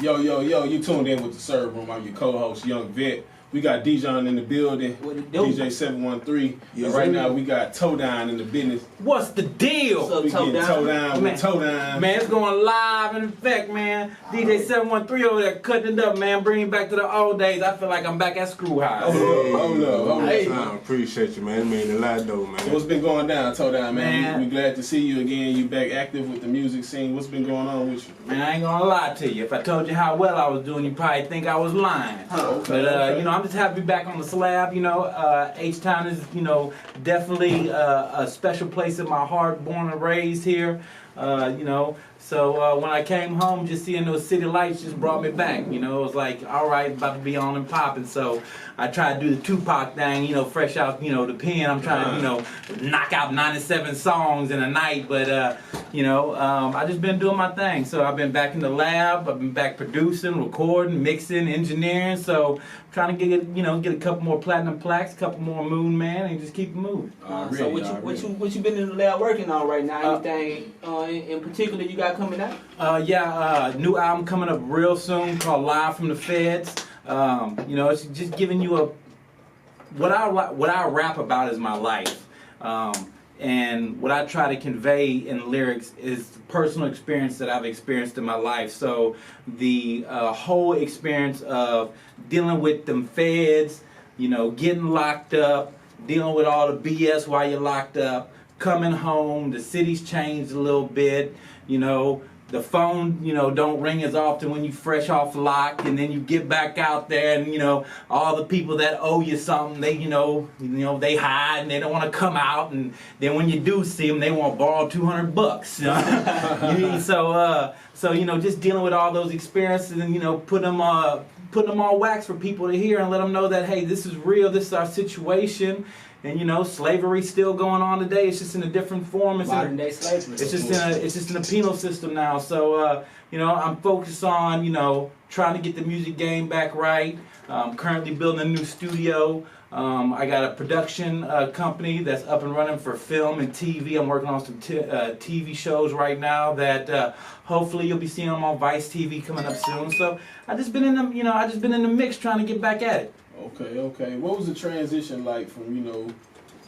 Yo, yo, yo, you tuned in with the Serve Room. I'm your co-host, Young Vet. We got Dijon in the building, What it do? DJ 713. Yes, and right sir. now we got TUNEin in the business. What's the deal? What's up, We getting TUNEin with TUNEin. Man, it's going live in effect, man. DJ 713 over there cutting it up, man. Bringing back to the old days. I feel like I'm back at Screw House. Hold up. Hey. I appreciate you, man. It mean a lot, though, man. So what's been going down, TUNEin, man? Man. We glad to see you again. You back active with the music scene. What's been going on with you? Man, I ain't gonna lie to you. If I told you how well I was doing, you probably think I was lying. Okay, But okay. you know, I'm just happy to be back on the slab. You know, H-Town is, you know, definitely a special place in my heart. Born and raised here. You know, so when I came home, just seeing those city lights just brought me back. You know, it was like, all right, about to be on and popping. So I tried to do the Tupac thing. You know, fresh out, you know, the pen. I'm trying to, you know, knock out 97 songs in a night. But you know, I just been doing my thing. So I've been back in the lab. I've been back producing, recording, mixing, engineering. So I'm trying to get, you know, get a couple more platinum plaques, a couple more Moon Man, and just keep it moving. So what you been in the lab working on right now? Anything in particular you got coming out? New album coming up real soon called Live from the Feds. You know, it's just giving you what I rap about is my life. And what I try to convey in lyrics is the personal experience that I've experienced in my life. So the whole experience of dealing with them feds, you know, getting locked up, dealing with all the BS while you're locked up, coming home, the city's changed a little bit, you know, the phone, you know, don't ring as often when you fresh off lock, and then you get back out there and, you know, all the people that owe you something, they, you know, they hide and they don't want to come out, and then when you do see them, they want to borrow $200. You know? So, you know, just dealing with all those experiences and, you know, putting them all wax for people to hear and let them know that, hey, this is real, this is our situation. And you know, slavery's still going on today. It's just in a different form. Modern day slavery. It's just in a penal system now. So you know, I'm focused on, you know, trying to get the music game back right. I'm currently building a new studio. I got a production company that's up and running for film and TV. I'm working on some TV shows right now that hopefully you'll be seeing them on Vice TV coming up soon. So I just been in the mix trying to get back at it. Okay. What was the transition like from, you know,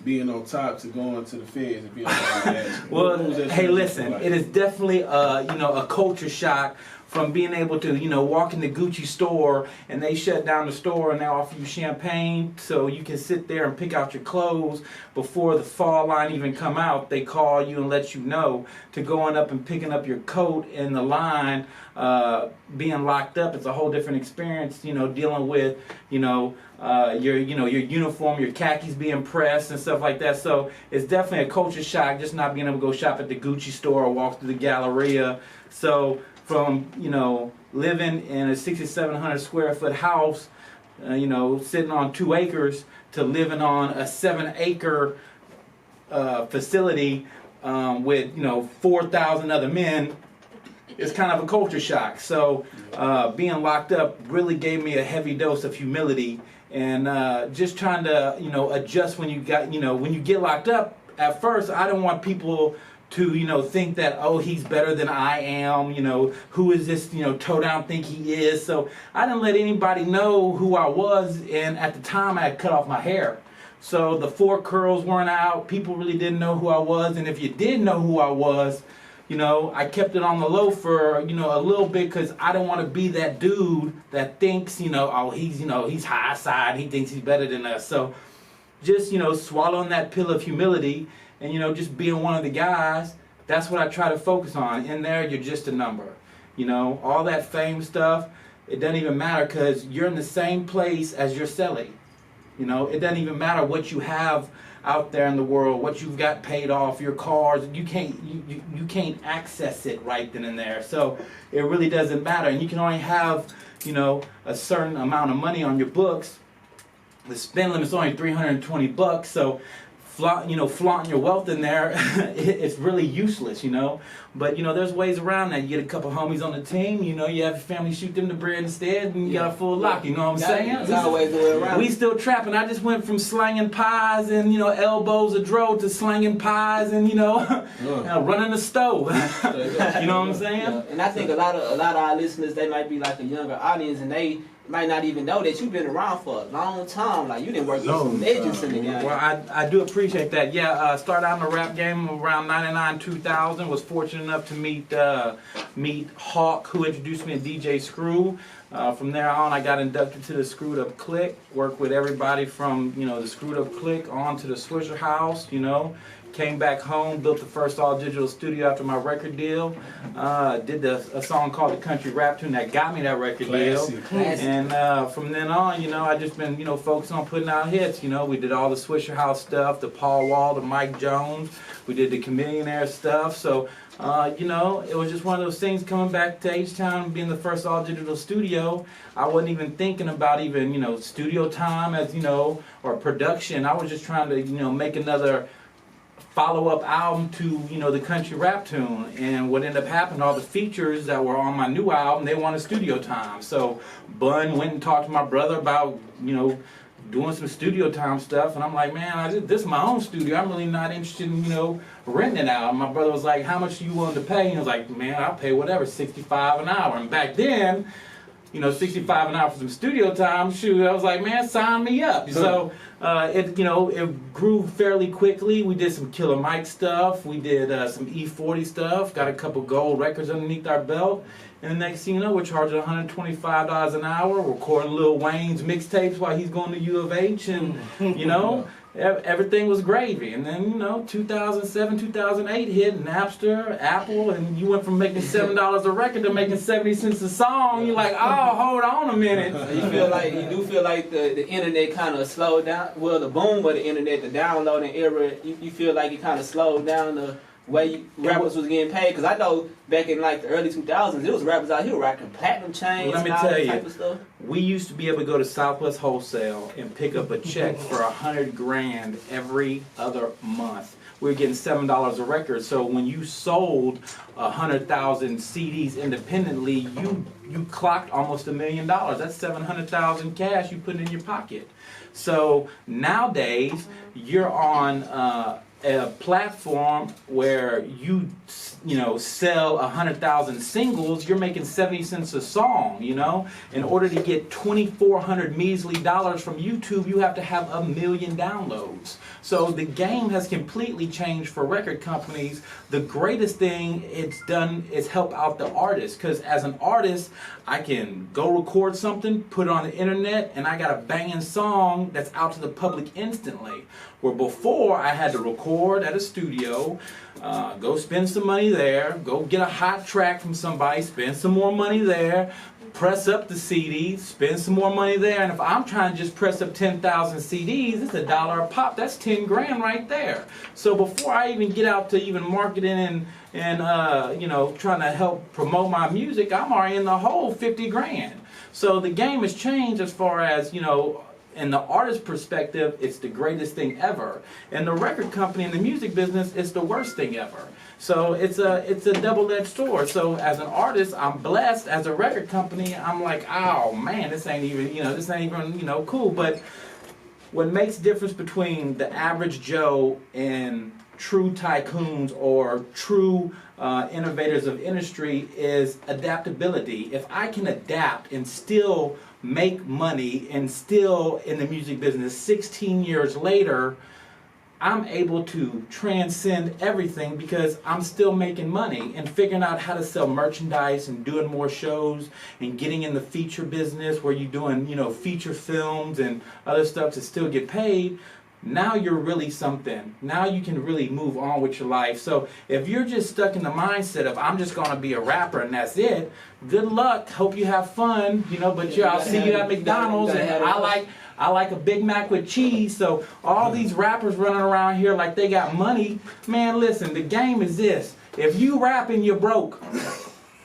being on top to going to the feds, if you don't mind me asking? Well, What was that hey, transition listen, like? it is definitely you know, a culture shock from being able to, you know, walk in the Gucci store and they shut down the store and they offer you champagne so you can sit there and pick out your clothes before the fall line even come out. They call you and let you know, to going up and picking up your coat in the line, being locked up. It's a whole different experience, you know, dealing with, you know, your uniform, your khakis being pressed and stuff like that. So it's definitely a culture shock just not being able to go shop at the Gucci store or walk through the Galleria. So from, you know, living in a 6,700 square foot house, you know, sitting on 2 acres, to living on a 7-acre facility with, you know, 4,000 other men, it's kind of a culture shock. So being locked up really gave me a heavy dose of humility and just trying to, you know, adjust when you get locked up. At first, I don't want people to, you know, think that, oh, he's better than I am, you know, who is this, you know, TUNEin think he is. So I didn't let anybody know who I was, and at the time I had cut off my hair. So the 4 curls weren't out, people really didn't know who I was, and if you did know who I was, you know, I kept it on the low for, you know, a little bit, because I don't want to be that dude that thinks, you know, oh, he's high side, he thinks he's better than us. So just, you know, swallowing that pill of humility and, you know, just being one of the guys, that's what I try to focus on. In there, you're just a number. You know, all that fame stuff, it doesn't even matter, because you're in the same place as your celly. You know, it doesn't even matter what you have out there in the world, what you've got paid off, your cars, you can't access it right then and there. So it really doesn't matter. And you can only have, you know, a certain amount of money on your books. The spend limit's only $320. So flaunting your wealth in there, it's really useless, But there's ways around that. You get a couple homies on the team, you have your family shoot them the bread instead, and you got a full lock. You know what I'm saying? There's always a way around. We still trapping. I just went from slanging pies and elbows of dro to slanging pies and running the stove. You know what I'm saying? Yeah. And I think a lot of our listeners, they might be like a younger audience, and they might not even know that you've been around for a long time. Like, you didn't work with some legends in the game. Well, I do appreciate that. Yeah, started out in the rap game around 99, 2000. Was fortunate enough to meet Hawk, who introduced me to DJ Screw. From there on, I got inducted to the Screwed Up Clique. Worked with everybody from the Screwed Up Clique on to the Swisher House. Came back home, built the first all-digital studio after my record deal. Did a song called The Country Rap Tune that got me that record deal. And from then on, I just been, focused on putting out hits. We did all the Swisher House stuff, the Paul Wall, the Mike Jones. We did the Chameleonaire stuff. So, it was just one of those things coming back to H-Town, being the first all-digital studio. I wasn't even thinking about even, studio time as, or production. I was just trying to, make another follow-up album to the Country Rap Tune, and what ended up happening, all the features that were on my new album, they wanted studio time. So Bun went and talked to my brother about doing some studio time stuff, and I'm like, man, this is my own studio. I'm really not interested in renting it out. And my brother was like, how much are you willing to pay? And I was like, man, I'll pay whatever, $65 an hour. And back then, $65 an hour for some studio time, shoot, I was like, man, sign me up. So it grew fairly quickly. We did some Killer Mike stuff. We did some E40 stuff. Got a couple gold records underneath our belt. And the next thing you know, we're charging $125 an hour, recording Lil Wayne's mixtapes while he's going to U of H, and everything was gravy. And then 2007, 2008 hit, Napster, Apple, and you went from making $7 a record to making 70 cents a song. You're like, oh, hold on a minute. So you do feel like the internet kind of slowed down. Well, the boom of the internet, the downloading era, you feel like it kind of slowed down the way rappers was getting paid? Because I know back in like the early 2000s, there was rappers out here rocking platinum chains and all that type of stuff. We used to be able to go to Southwest Wholesale and pick up a check for $100,000 every other month. We were getting $7 a record. So when you sold 100,000 CDs independently, you clocked almost $1 million. That's $700,000 cash you put in your pocket. So nowadays, you're on a platform where you sell 100,000 singles, you're making 70 cents a song. In order to get 2,400 measly dollars from YouTube, you have to have 1 million downloads. So the game has completely changed for record companies. The greatest thing it's done is help out the artist, because as an artist, I can go record something, put it on the internet, and I got a banging song that's out to the public instantly. Where before, I had to record at a studio, go spend some money there, go get a hot track from somebody, spend some more money there, press up the CD, spend some more money there, and if I'm trying to just press up 10,000 CDs, it's $1 a pop. That's 10 grand right there. So before I even get out to even marketing and trying to help promote my music, I'm already in the hole 50 grand. So the game has changed as far as, in the artist perspective, it's the greatest thing ever. And the record company and the music business, it's the worst thing ever. So it's a double-edged sword. So as an artist, I'm blessed. As a record company, I'm like, oh man, this ain't even cool. But what makes the difference between the average Joe and true tycoons or true innovators of industry is adaptability. If I can adapt and still make money and still in the music business 16 years later, I'm able to transcend everything because I'm still making money and figuring out how to sell merchandise and doing more shows and getting in the feature business where you're doing, feature films and other stuff to still get paid. Now you're really something. Now you can really move on with your life. So if you're just stuck in the mindset of I'm just going to be a rapper and that's it, good luck. Hope you have fun, but I'll see you at McDonald's, and I like a Big Mac with cheese. So all these rappers running around here like they got money, man, listen, the game is this. If you rap and you're broke,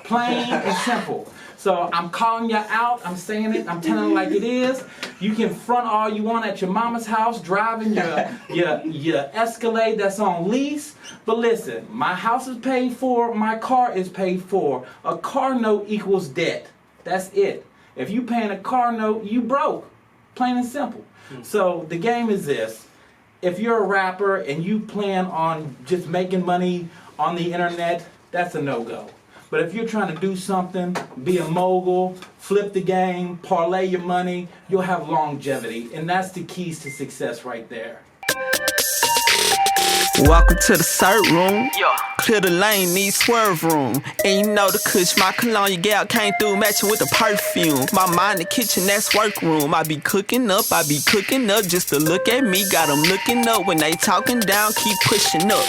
Plain and simple. So I'm calling you out, I'm saying it, I'm telling it like it is. You can front all you want at your mama's house, driving your Escalade that's on lease. But listen, my house is paid for, my car is paid for. A car note equals debt. That's it. If you paying a car note, you broke. Plain and simple. So the game is this. If you're a rapper and you plan on just making money on the internet, that's a no-go. But if you're trying to do something, be a mogul, flip the game, parlay your money, you'll have longevity. And that's the keys to success right there. Welcome to the cert room. Clear the lane, need swerve room. And you know the kush, my cologne, your gal came through matching with the perfume. My mind, the kitchen, that's workroom. I be cooking up just to look at me. Got them looking up when they talking down, keep pushing up.